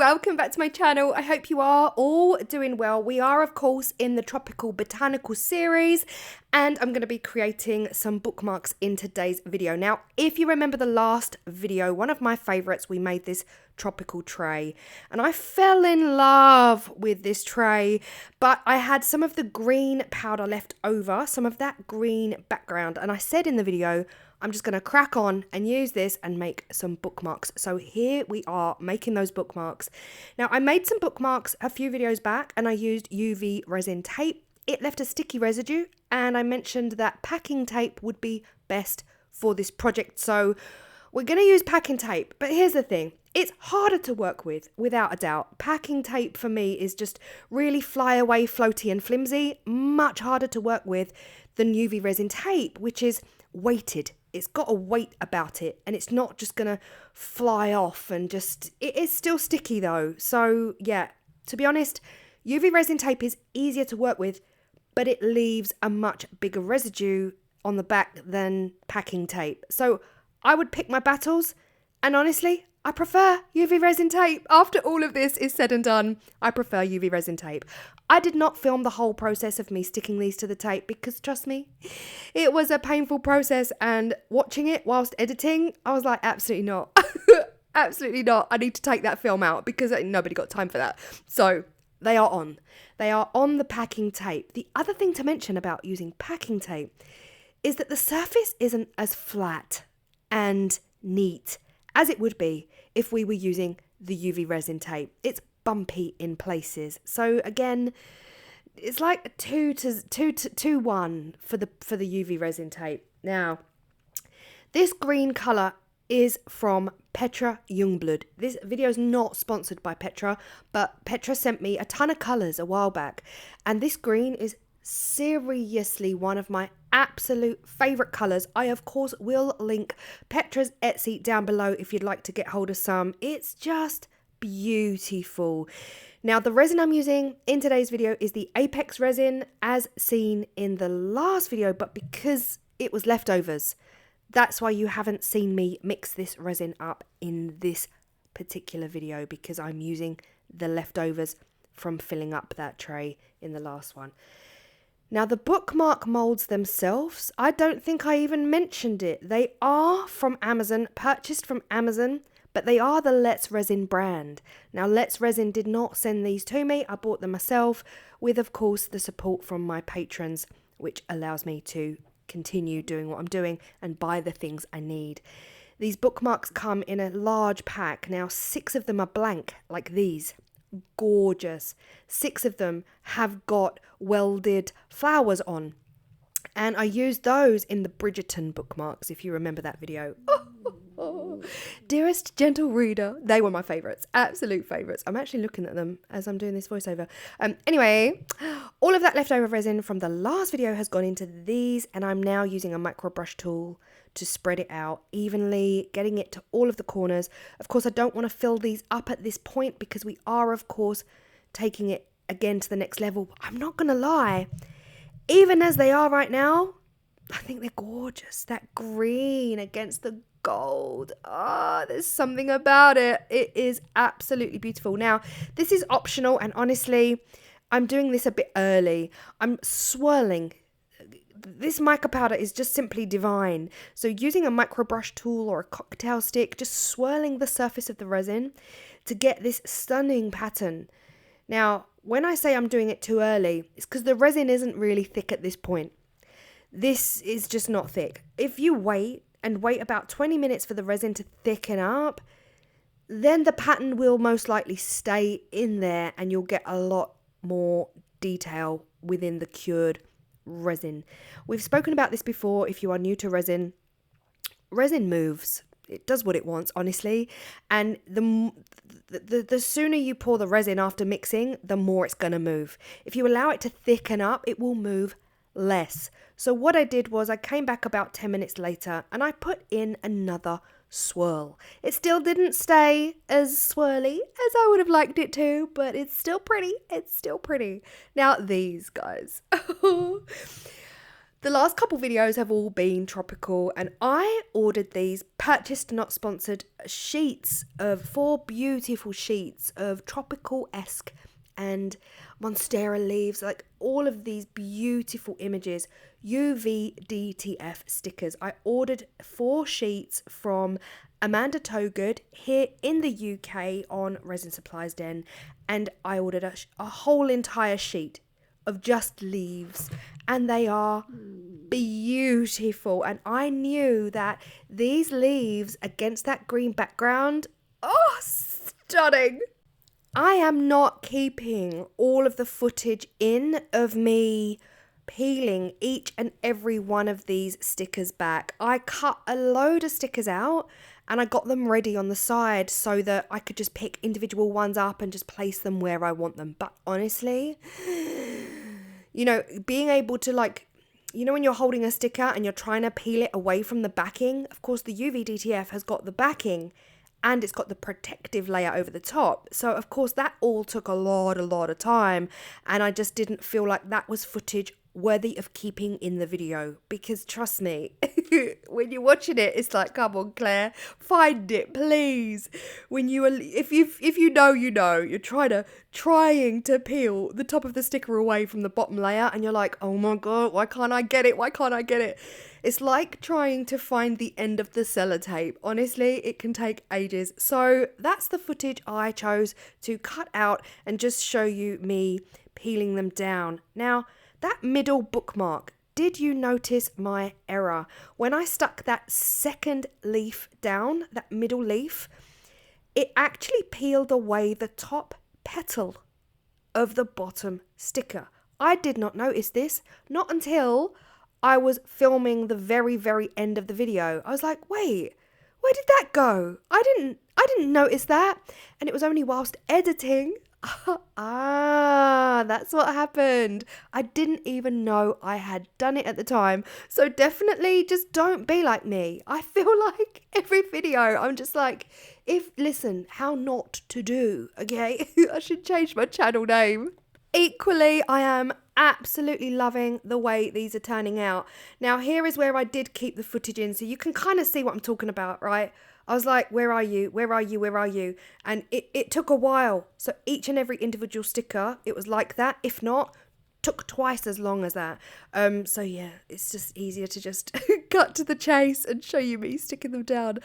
welcome back to my channel. I hope you are all doing well. We are, of course, in the tropical botanical series, and I'm going to be creating some bookmarks in today's video. Now, if you remember the last video, one of my favorites, we made this tropical tray, and I fell in love with this tray, but I had some of the green powder left over, some of that green background, and I said in the video, I'm just going to crack on and use this and make some bookmarks. So here we are making those bookmarks. Now, I made some bookmarks a few videos back and I used UV resin tape. It left a sticky residue and I mentioned that packing tape would be best for this project. So we're going to use packing tape. But here's the thing. It's harder to work with, without a doubt. Packing tape for me is just really fly away, floaty and flimsy. Much harder to work with than UV resin tape, which is weighted. It's got a weight about it and it's not just going to fly off and just, it is still sticky though. So yeah, to be honest, UV resin tape is easier to work with, but it leaves a much bigger residue on the back than packing tape. So I would pick my battles, and honestly, I prefer UV resin tape. After all of this is said and done, I prefer UV resin tape. I did not film the whole process of me sticking these to the tape because, trust me, it was a painful process, and watching it whilst editing, I was like, absolutely not. Absolutely not. I need to take that film out because nobody got time for that. So they are on. They are on the packing tape. The other thing to mention about using packing tape is that the surface isn't as flat and neat as it would be if we were using the UV resin tape. It's bumpy in places. So again, it's like a 2-1 for the UV resin tape. Now, this green color is from Petra Youngblood. This video is not sponsored by Petra, but Petra sent me a ton of colors a while back, and this green is seriously one of my absolute favorite colors. I of course will link Petra's Etsy down below if you'd like to get hold of some. It's just beautiful. Now, the resin I'm using in today's video is the Apex resin as seen in the last video, but because it was leftovers, that's why you haven't seen me mix this resin up in this particular video, because I'm using the leftovers from filling up that tray in the last one. Now, the bookmark molds themselves, I don't think I even mentioned it. They are from Amazon, purchased from Amazon, but they are the Let's Resin brand. Now, Let's Resin did not send these to me. I bought them myself with, of course, the support from my patrons, which allows me to continue doing what I'm doing and buy the things I need. These bookmarks come in a large pack. Now, 6 of them are blank, like these. Gorgeous. 6 of them have got welded flowers on, and I used those in the Bridgerton bookmarks, if you remember that video. Dearest gentle reader, they were my favorites, absolute favorites. I'm actually looking at them as I'm doing this voiceover. Anyway, all of that leftover resin from the last video has gone into these, and I'm now using a micro brush tool to spread it out evenly, getting it to all of the corners. Of course, I don't want to fill these up at this point because we are, of course, taking it again to the next level. But I'm not going to lie, even as they are right now, I think they're gorgeous. That green against the gold. There's something about it. It is absolutely beautiful. Now, this is optional, and honestly, I'm doing this a bit early. I'm swirling. This mica powder is just simply divine. So using a micro brush tool or a cocktail stick, just swirling the surface of the resin to get this stunning pattern. Now, when I say I'm doing it too early, it's because the resin isn't really thick at this point. This is just not thick. If you wait about 20 minutes for the resin to thicken up, then the pattern will most likely stay in there and you'll get a lot more detail within the cured resin. We've spoken about this before. If you are new to resin moves. It does what it wants, honestly. And the sooner you pour the resin after mixing, the more it's going to move. If you allow it to thicken up, it will move less. So what I did was I came back about 10 minutes later and I put in another swirl. It still didn't stay as swirly as I would have liked it to, but it's still pretty. It's still pretty. Now these guys. The last couple videos have all been tropical, and I ordered these purchased not sponsored sheets of 4 beautiful sheets of tropical-esque and monstera leaves, like all of these beautiful images, UVDTF stickers. I ordered 4 sheets from Amanda Towgood here in the UK on Resin Supplies Den, and I ordered a whole entire sheet of just leaves, and they are beautiful. And I knew that these leaves against that green background, oh, stunning. I am not keeping all of the footage in of me peeling each and every one of these stickers back. I cut a load of stickers out and I got them ready on the side so that I could just pick individual ones up and just place them where I want them. But honestly, you know, being able to, like, you know, when you're holding a sticker and you're trying to peel it away from the backing, of course the UVDTF has got the backing and it's got the protective layer over the top. So of course that all took a lot of time, and I just didn't feel like that was footage worthy of keeping in the video, because trust me, when you're watching it, it's like, come on Claire, find it please. When you are, if you know, you're trying to peel the top of the sticker away from the bottom layer, and you're like, oh my god, why can't I get it? It's like trying to find the end of the sellotape. Honestly, it can take ages. So that's the footage I chose to cut out and just show you me peeling them down. Now, that middle bookmark, did you notice my error? When I stuck that second leaf down, that middle leaf, it actually peeled away the top petal of the bottom sticker. I did not notice this, not until I was filming the very end of the video. I was like, wait, where did that go? I didn't notice that. And it was only whilst editing. That's what happened. I didn't even know I had done it at the time. So definitely just don't be like me. I feel like every video I'm just like, listen, how not to do, okay? I should change my channel name. Equally, I am absolutely loving the way these are turning out. Now, here is where I did keep the footage in, so you can kind of see what I'm talking about, right? I was like, where are you? And it took a while. So each and every individual sticker, it was like that. If not, took twice as long as that. So yeah, it's just easier to just cut to the chase and show you me sticking them down.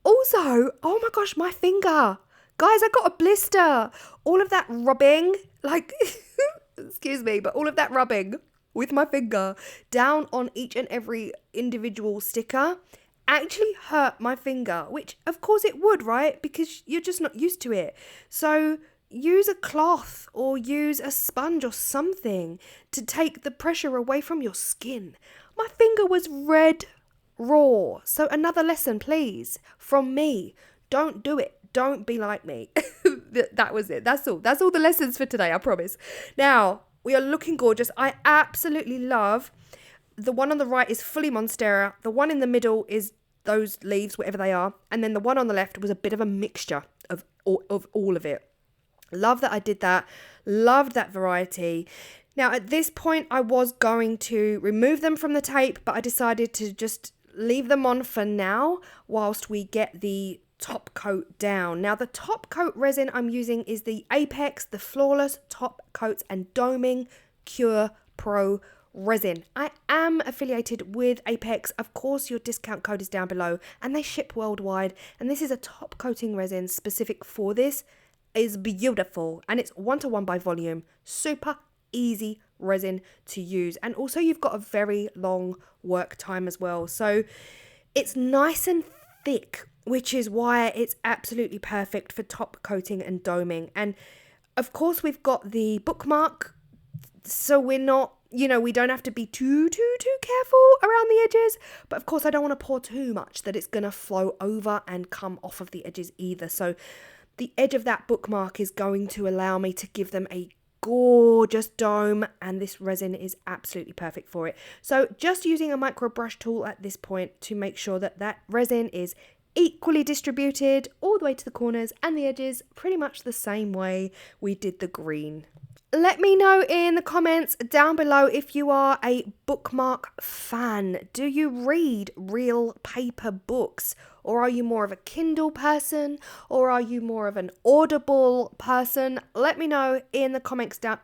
Also, oh my gosh, my finger. Guys, I got a blister. All of that rubbing, like, excuse me, but all of that rubbing with my finger down on each and every individual sticker actually hurt my finger, which of course it would, right? Because you're just not used to it. So use a cloth or use a sponge or something to take the pressure away from your skin. My finger was red raw. So another lesson, please, from me. Don't do it. Don't be like me. That was it. That's all the lessons for today, I promise. Now, we are looking gorgeous. I absolutely love the one on the right is fully monstera. The one in the middle is those leaves, whatever they are. And then the one on the left was a bit of a mixture of all of it. Love that I did that. Loved that variety. Now, at this point, I was going to remove them from the tape, but I decided to just leave them on for now whilst we get the top coat down. Now, the top coat resin I'm using is the Apex, the Flawless Top Coats and Doming Cure Pro resin. I am affiliated with Apex. Of course, your discount code is down below, and they ship worldwide. And this is a top coating resin specific for this. It's beautiful, and it's 1:1 by volume. Super easy resin to use, and also you've got a very long work time as well. So it's nice and thick, which is why it's absolutely perfect for top coating and doming. And of course, we've got the bookmark, so we're not, we don't have to be too careful around the edges. But of course, I don't want to pour too much that it's going to flow over and come off of the edges either. So the edge of that bookmark is going to allow me to give them a gorgeous dome, and this resin is absolutely perfect for it. So just using a micro brush tool at this point to make sure that that resin is equally distributed all the way to the corners and the edges, pretty much the same way we did the green. Let me know in the comments down below if you are a bookmark fan. Do you read real paper books? Or are you more of a Kindle person? Or are you more of an Audible person? Let me know in the comments down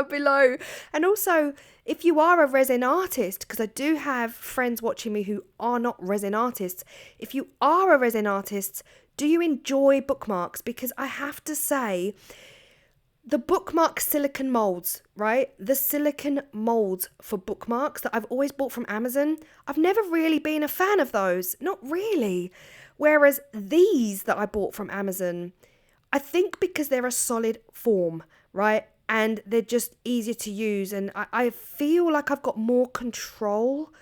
below. And also, if you are a resin artist, because I do have friends watching me who are not resin artists. If you are a resin artist, do you enjoy bookmarks? Because I have to say, the bookmark silicone molds, right? The silicone molds for bookmarks that I've always bought from Amazon, I've never really been a fan of those. Not really. Whereas these that I bought from Amazon, I think because they're a solid form, right? And they're just easier to use. And I feel like I've got more control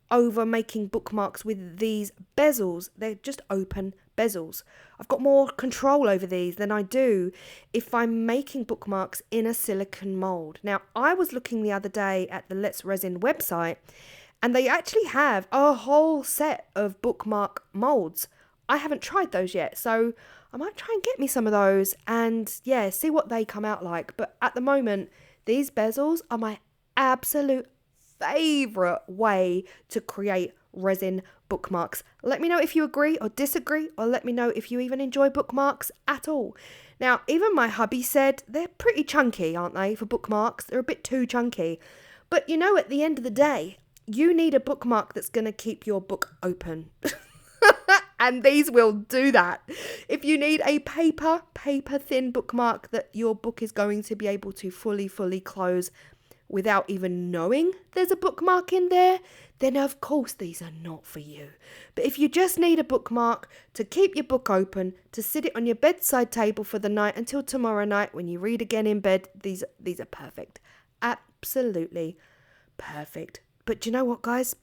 over making bookmarks with these bezels. They're just open bezels. I've got more control over these than I do if I'm making bookmarks in a silicone mold. Now, I was looking the other day at the Let's Resin website, and they actually have a whole set of bookmark molds. I haven't tried those yet, so I might try and get me some of those and yeah, see what they come out like. But at the moment, these bezels are my absolute favorite way to create resin bookmarks. Let me know if you agree or disagree, or let me know if you even enjoy bookmarks at all. Now, even my hubby said they're pretty chunky, aren't they, for bookmarks? They're a bit too chunky. But you know, at the end of the day, you need a bookmark that's going to keep your book open. And these will do that. If you need a paper thin bookmark that your book is going to be able to fully close without even knowing there's a bookmark in there, then of course these are not for you. But if you just need a bookmark to keep your book open, to sit it on your bedside table for the night until tomorrow night when you read again in bed, these are perfect. Absolutely perfect. But do you know what, guys?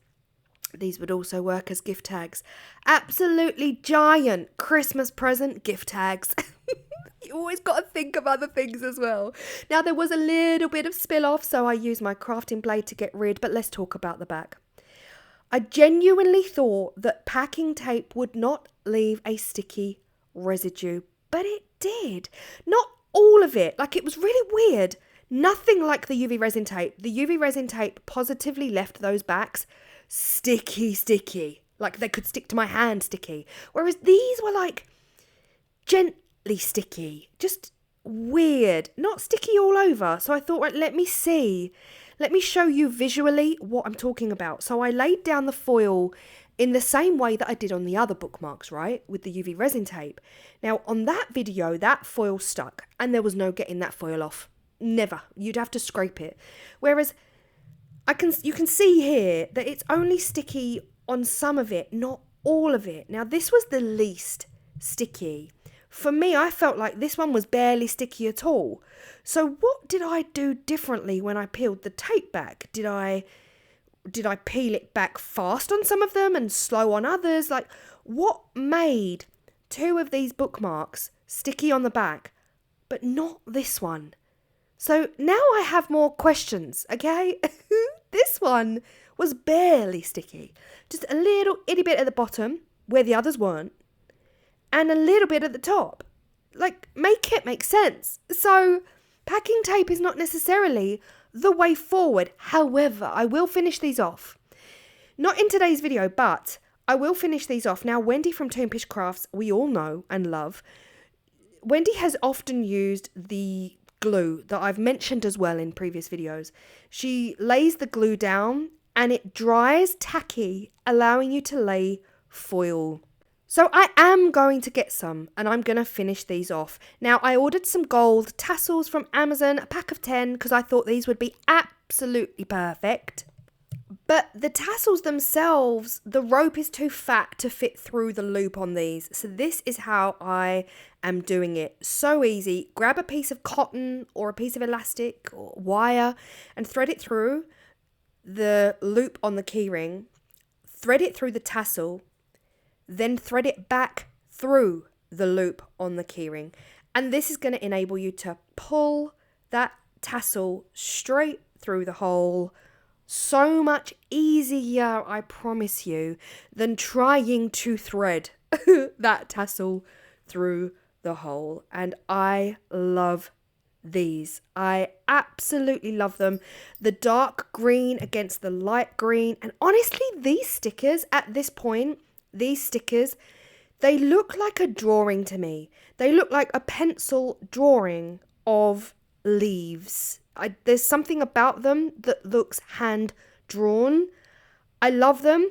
These would also work as gift tags. Absolutely giant Christmas present gift tags. You always got to think of other things as well. Now, there was a little bit of spill off, so I used my crafting blade to get rid, but let's talk about the back. I genuinely thought that packing tape would not leave a sticky residue, but it did. Not all of it. Like, it was really weird. Nothing like the UV resin tape. The UV resin tape positively left those backs sticky. Like, they could stick to my hand sticky. Whereas these were like gently sticky, just weird, not sticky all over. So I thought, right, let me show you visually what I'm talking about. So I laid down the foil in the same way that I did on the other bookmarks, right, with the UV resin tape. Now, on that video, that foil stuck and there was no getting that foil off. Never. You'd have to scrape it. Whereas you can see here that it's only sticky on some of it, not all of it. Now, this was the least sticky. For me, I felt like this one was barely sticky at all. So what did I do differently when I peeled the tape back? Did I peel it back fast on some of them and slow on others? Like, what made two of these bookmarks sticky on the back, but not this one? So now I have more questions, okay? This one was barely sticky. Just a little itty bit at the bottom where the others weren't, and a little bit at the top. Like, make it make sense. So packing tape is not necessarily the way forward. However, I will finish these off. Not in today's video, but I will finish these off. Now, Wendy from Toonfish Crafts, we all know and love. Wendy has often used the glue that I've mentioned as well in previous videos. She lays the glue down and it dries tacky, allowing you to lay foil. So I am going to get some and I'm going to finish these off. Now, I ordered some gold tassels from Amazon, a pack of 10, because I thought these would be absolutely perfect. But the tassels themselves, the rope is too fat to fit through the loop on these. So this is how I am doing it. So easy. Grab a piece of cotton or a piece of elastic or wire and thread it through the loop on the keyring. Thread it through the tassel. Then thread it back through the loop on the keyring. And this is going to enable you to pull that tassel straight through the hole. So much easier, I promise you, than trying to thread that tassel through the hole. And I love these. I absolutely love them. The dark green against the light green. And honestly, these stickers at this point, they look like a drawing to me. They look like a pencil drawing of leaves. There's something about them that looks hand drawn. I love them.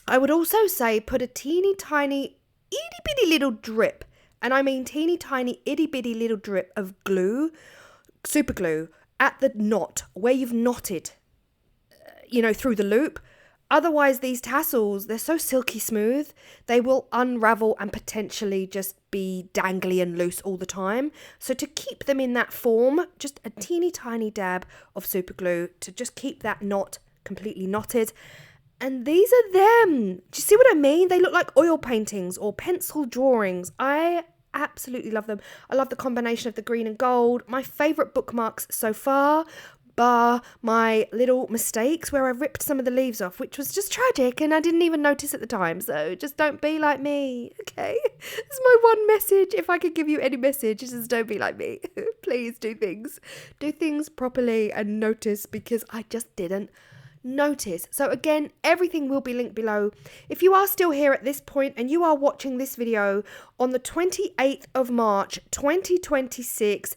I would also say put a teeny tiny itty bitty little drip, and I mean teeny tiny itty bitty little drip of glue, super glue, at the knot where you've knotted, through the loop. Otherwise, these tassels, they're so silky smooth, they will unravel and potentially just be dangly and loose all the time. So to keep them in that form, just a teeny tiny dab of super glue to just keep that knot completely knotted. And these are them. Do you see what I mean? They look like oil paintings or pencil drawings. I absolutely love them. I love the combination of the green and gold. My favourite bookmarks so far, bar my little mistakes where I ripped some of the leaves off, which was just tragic and I didn't even notice at the time. So just don't be like me, okay? It's my one message. If I could give you any message, it's just don't be like me. Please do things properly and notice, because I just didn't notice. So again, everything will be linked below. If you are still here at this point and you are watching this video on the 28th of March 2026,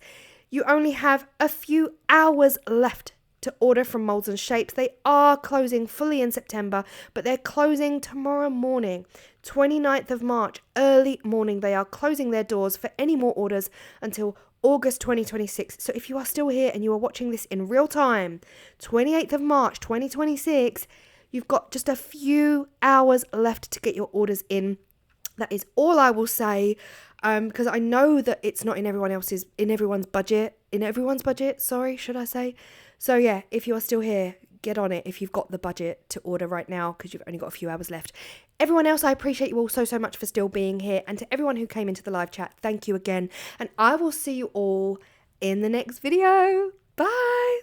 you only have a few hours left to order from Moulds and Shapes. They are closing fully in September, but they're closing tomorrow morning, 29th of March, early morning. They are closing their doors for any more orders until August 2026. So if you are still here and you are watching this in real time, 28th of March 2026, you've got just a few hours left to get your orders in. That is all I will say, because I know that it's not in everyone's budget, sorry, should I say. So yeah, if you are still here, get on it if you've got the budget to order right now, because you've only got a few hours left. Everyone else, I appreciate you all so much for still being here. And to everyone who came into the live chat, thank you again. And I will see you all in the next video. Bye.